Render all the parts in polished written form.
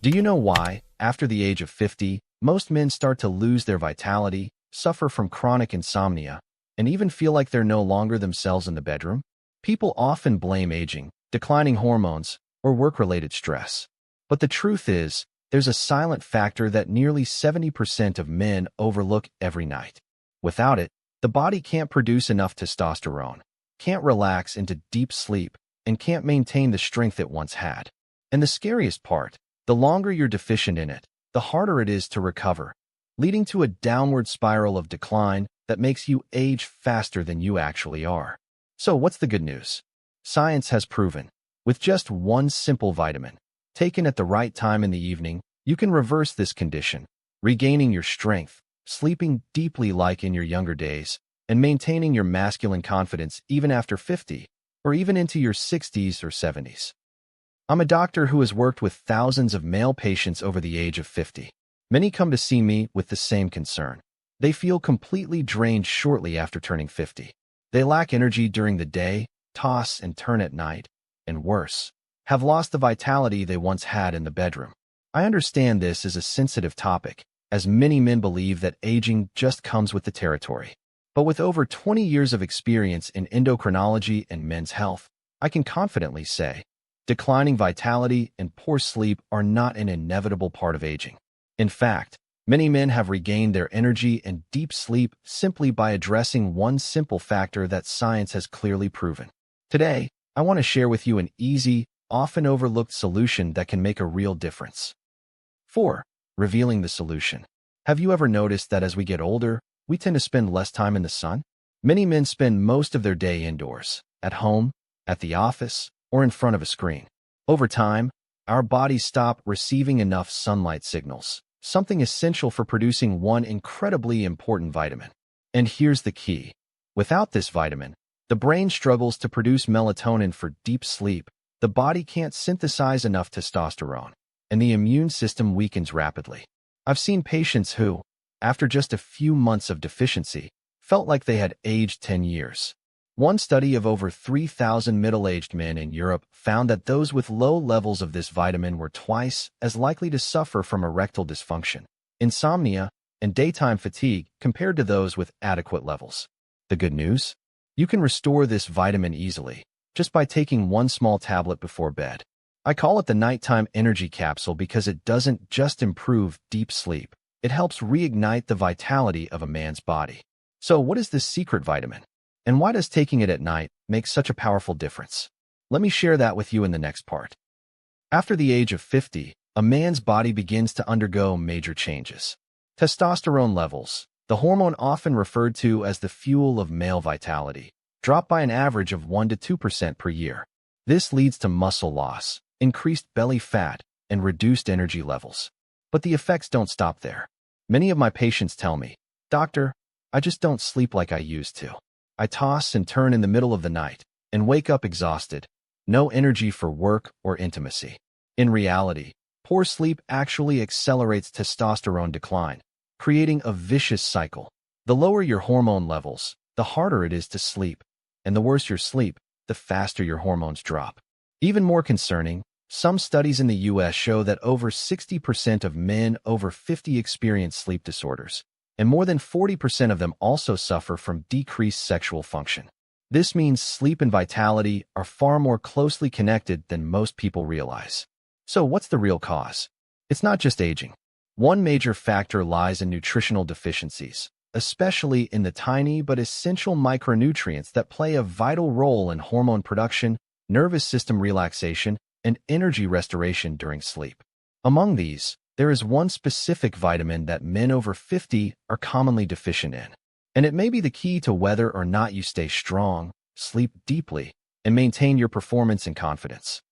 Do you know why, after the age of 50, most men start to lose their vitality, suffer from chronic insomnia, and even feel like they're no longer themselves in the bedroom? People often blame aging, declining hormones, or work-related stress. But the truth is, there's a silent factor that nearly 70% of men overlook every night. Without it, the body can't produce enough testosterone, can't relax into deep sleep, and can't maintain the strength it once had. And the scariest part, the longer you're deficient in it, the harder it is to recover, leading to a downward spiral of decline that makes you age faster than you actually are. So what's the good news? Science has proven, with just one simple vitamin, taken at the right time in the evening, you can reverse this condition, regaining your strength, sleeping deeply like in your younger days, and maintaining your masculine confidence even after 50, or even into your 60s or 70s. I'm a doctor who has worked with thousands of male patients over the age of 50. Many come to see me with the same concern. They feel completely drained shortly after turning 50. They lack energy during the day, toss and turn at night, and worse, have lost the vitality they once had in the bedroom. I understand this is a sensitive topic, as many men believe that aging just comes with the territory. But with over 20 years of experience in endocrinology and men's health, I can confidently say, declining vitality and poor sleep are not an inevitable part of aging. In fact, many men have regained their energy and deep sleep simply by addressing one simple factor that science has clearly proven. Today, I want to share with you an easy, often overlooked solution that can make a real difference. 4. Revealing the solution. Have you ever noticed that as we get older, we tend to spend less time in the sun? Many men spend most of their day indoors, at home, at the office, or in front of a screen. Over time, our bodies stop receiving enough sunlight signals, something essential for producing one incredibly important vitamin. And here's the key. Without this vitamin, the brain struggles to produce melatonin for deep sleep, the body can't synthesize enough testosterone, and the immune system weakens rapidly. I've seen patients who, after just a few months of deficiency, felt like they had aged 10 years. One study of over 3,000 middle-aged men in Europe found that those with low levels of this vitamin were twice as likely to suffer from erectile dysfunction, insomnia, and daytime fatigue compared to those with adequate levels. The good news? You can restore this vitamin easily, just by taking one small tablet before bed. I call it the nighttime energy capsule because it doesn't just improve deep sleep, it helps reignite the vitality of a man's body. So what is this secret vitamin? And why does taking it at night make such a powerful difference? Let me share that with you in the next part. After the age of 50, a man's body begins to undergo major changes. Testosterone levels, the hormone often referred to as the fuel of male vitality, drop by an average of 1 to 2% per year. This leads to muscle loss, increased belly fat, and reduced energy levels. But the effects don't stop there. Many of my patients tell me, "Doctor, I just don't sleep like I used to. I toss and turn in the middle of the night and wake up exhausted, no energy for work or intimacy." In reality, poor sleep actually accelerates testosterone decline, creating a vicious cycle. The lower your hormone levels, the harder it is to sleep, and the worse your sleep, the faster your hormones drop. Even more concerning, some studies in the US show that over 60% of men over 50 experience sleep disorders, and more than 40% of them also suffer from decreased sexual function. This means sleep and vitality are far more closely connected than most people realize. So what's the real cause? It's not just aging. One major factor lies in nutritional deficiencies, especially in the tiny but essential micronutrients that play a vital role in hormone production, nervous system relaxation, and energy restoration during sleep. Among these, there is one specific vitamin that men over 50 are commonly deficient in, and it may be the key to whether or not you stay strong, sleep deeply, and maintain your performance and confidence.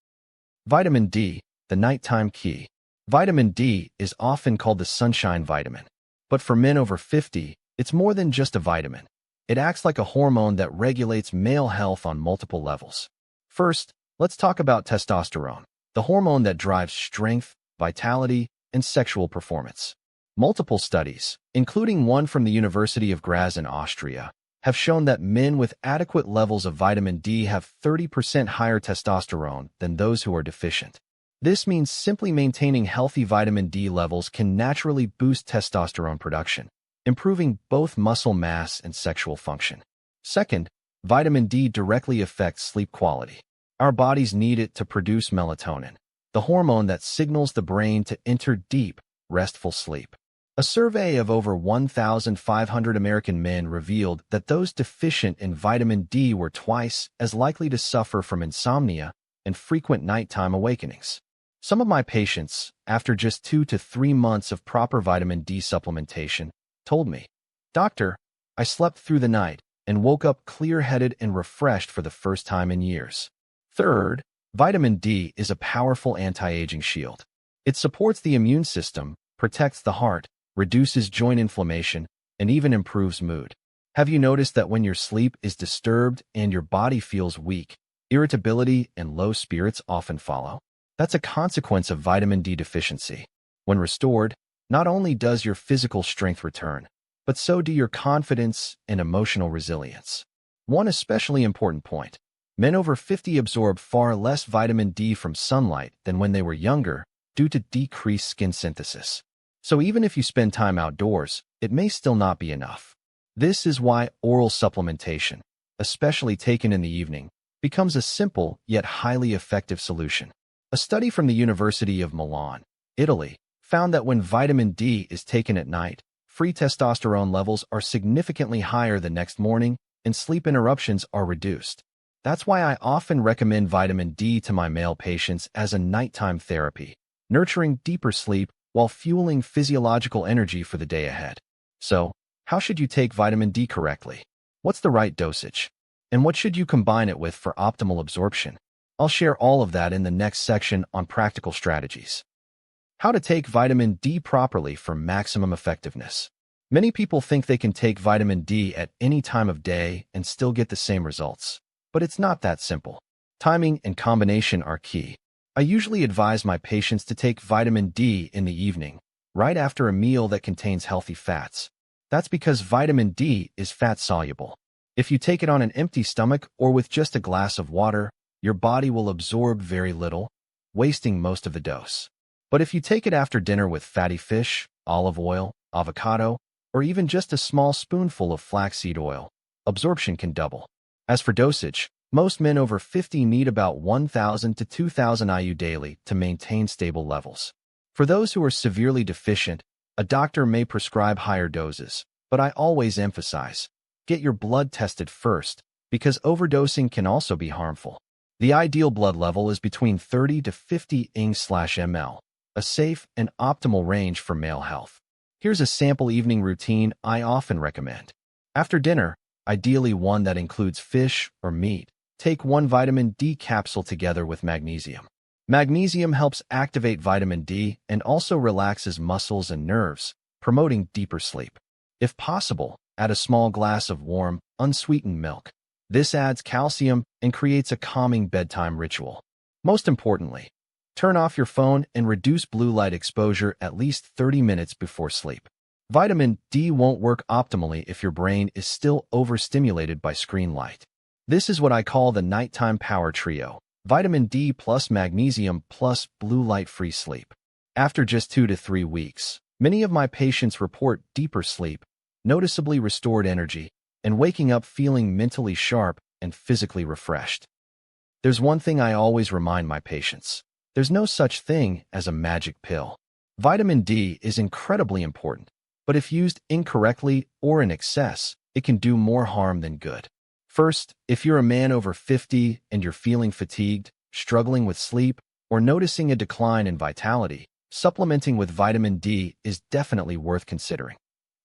Vitamin D, the nighttime key. Vitamin D is often called the sunshine vitamin, but for men over 50, it's more than just a vitamin. It acts like a hormone that regulates male health on multiple levels. First, let's talk about testosterone, the hormone that drives strength, vitality, and sexual performance. Multiple studies, including one from the University of Graz in Austria, have shown that men with adequate levels of vitamin D have 30% higher testosterone than those who are deficient. This means simply maintaining healthy vitamin D levels can naturally boost testosterone production, improving both muscle mass and sexual function. Second, vitamin D directly affects sleep quality. Our bodies need it to produce melatonin, the hormone that signals the brain to enter deep, restful sleep. A survey of over 1,500 American men revealed that those deficient in vitamin D were twice as likely to suffer from insomnia and frequent nighttime awakenings. Some of my patients, after just 2 to 3 months of proper vitamin D supplementation, told me, "Doctor, I slept through the night and woke up clear-headed and refreshed for the first time in years." Third, vitamin D is a powerful anti-aging shield. It supports the immune system, protects the heart, reduces joint inflammation, and even improves mood. Have you noticed that when your sleep is disturbed and your body feels weak, irritability and low spirits often follow? That's a consequence of vitamin D deficiency. When restored, not only does your physical strength return, but so do your confidence and emotional resilience. One especially important point: men over 50 absorb far less vitamin D from sunlight than when they were younger due to decreased skin synthesis. So even if you spend time outdoors, it may still not be enough. This is why oral supplementation, especially taken in the evening, becomes a simple yet highly effective solution. A study from the University of Milan, Italy, found that when vitamin D is taken at night, free testosterone levels are significantly higher the next morning and sleep interruptions are reduced. That's why I often recommend vitamin D to my male patients as a nighttime therapy, nurturing deeper sleep while fueling physiological energy for the day ahead. So, how should you take vitamin D correctly? What's the right dosage? And what should you combine it with for optimal absorption? I'll share all of that in the next section on practical strategies. How to take vitamin D properly for maximum effectiveness. Many people think they can take vitamin D at any time of day and still get the same results. But it's not that simple. Timing and combination are key. I usually advise my patients to take vitamin D in the evening, right after a meal that contains healthy fats. That's because vitamin D is fat-soluble. If you take it on an empty stomach or with just a glass of water, your body will absorb very little, wasting most of the dose. But if you take it after dinner with fatty fish, olive oil, avocado, or even just a small spoonful of flaxseed oil, absorption can double. As for dosage, most men over 50 need about 1,000 to 2,000 IU daily to maintain stable levels. For those who are severely deficient, a doctor may prescribe higher doses, but I always emphasize, get your blood tested first, because overdosing can also be harmful. The ideal blood level is between 30 to 50 ng/ml, a safe and optimal range for male health. Here's a sample evening routine I often recommend. After dinner, ideally one that includes fish or meat, take one vitamin D capsule together with magnesium. Magnesium helps activate vitamin D and also relaxes muscles and nerves, promoting deeper sleep. If possible, add a small glass of warm, unsweetened milk. This adds calcium and creates a calming bedtime ritual. Most importantly, turn off your phone and reduce blue light exposure at least 30 minutes before sleep. Vitamin D won't work optimally if your brain is still overstimulated by screen light. This is what I call the nighttime power trio: vitamin D plus magnesium plus blue light-free sleep. After just 2 to 3 weeks, many of my patients report deeper sleep, noticeably restored energy, and waking up feeling mentally sharp and physically refreshed. There's one thing I always remind my patients. There's no such thing as a magic pill. Vitamin D is incredibly important, but if used incorrectly or in excess, it can do more harm than good. First, if you're a man over 50 and you're feeling fatigued, struggling with sleep, or noticing a decline in vitality, supplementing with vitamin D is definitely worth considering,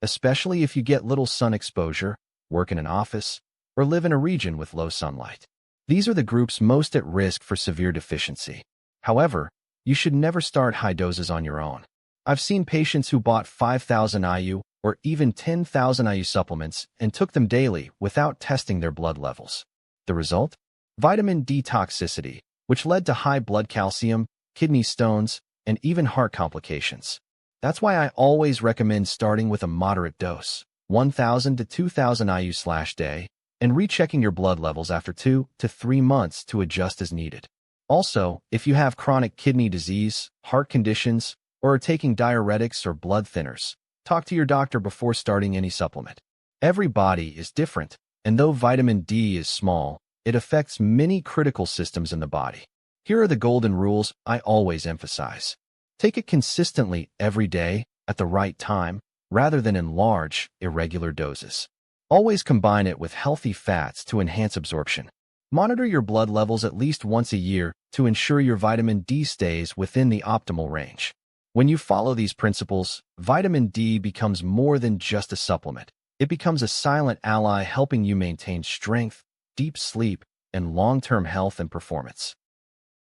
especially if you get little sun exposure, work in an office, or live in a region with low sunlight. These are the groups most at risk for severe deficiency. However, you should never start high doses on your own. I've seen patients who bought 5,000 IU or even 10,000 IU supplements and took them daily without testing their blood levels. The result? Vitamin D toxicity, which led to high blood calcium, kidney stones, and even heart complications. That's why I always recommend starting with a moderate dose, 1,000 to 2,000 IU/day, and rechecking your blood levels after 2 to 3 months to adjust as needed. Also, if you have chronic kidney disease, heart conditions, or are taking diuretics or blood thinners, talk to your doctor before starting any supplement. Every body is different, and though vitamin D is small, it affects many critical systems in the body. Here are the golden rules I always emphasize. Take it consistently every day at the right time, rather than in large, irregular doses. Always combine it with healthy fats to enhance absorption. Monitor your blood levels at least once a year to ensure your vitamin D stays within the optimal range. When you follow these principles, vitamin D becomes more than just a supplement. It becomes a silent ally helping you maintain strength, deep sleep, and long-term health and performance.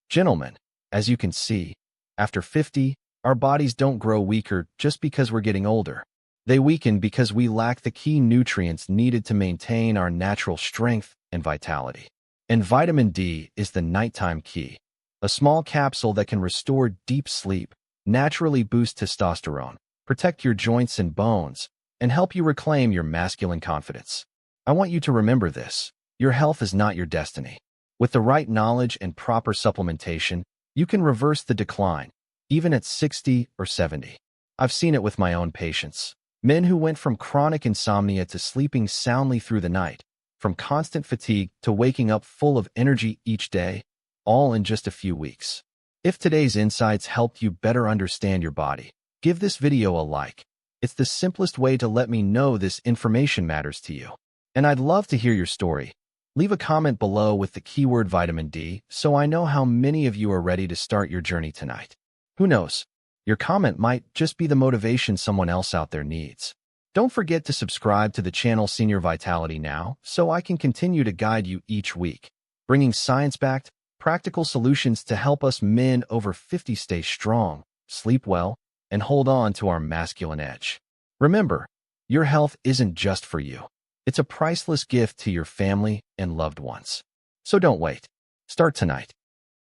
Gentlemen, as you can see, after 50, our bodies don't grow weaker just because we're getting older. They weaken because we lack the key nutrients needed to maintain our natural strength and vitality. And vitamin D is the nighttime key, a small capsule that can restore deep sleep, naturally boost testosterone, protect your joints and bones, and help you reclaim your masculine confidence. I want you to remember this. Your health is not your destiny. With the right knowledge and proper supplementation, you can reverse the decline, even at 60 or 70. I've seen it with my own patients. Men who went from chronic insomnia to sleeping soundly through the night, from constant fatigue to waking up full of energy each day, all in just a few weeks. If today's insights helped you better understand your body, give this video a like. It's the simplest way to let me know this information matters to you. And I'd love to hear your story. Leave a comment below with the keyword vitamin D so I know how many of you are ready to start your journey tonight. Who knows? Your comment might just be the motivation someone else out there needs. Don't forget to subscribe to the channel Senior Vitality now so I can continue to guide you each week, bringing science-backed, practical solutions to help us men over 50 stay strong, sleep well, and hold on to our masculine edge. Remember, your health isn't just for you. It's a priceless gift to your family and loved ones. So don't wait. Start tonight.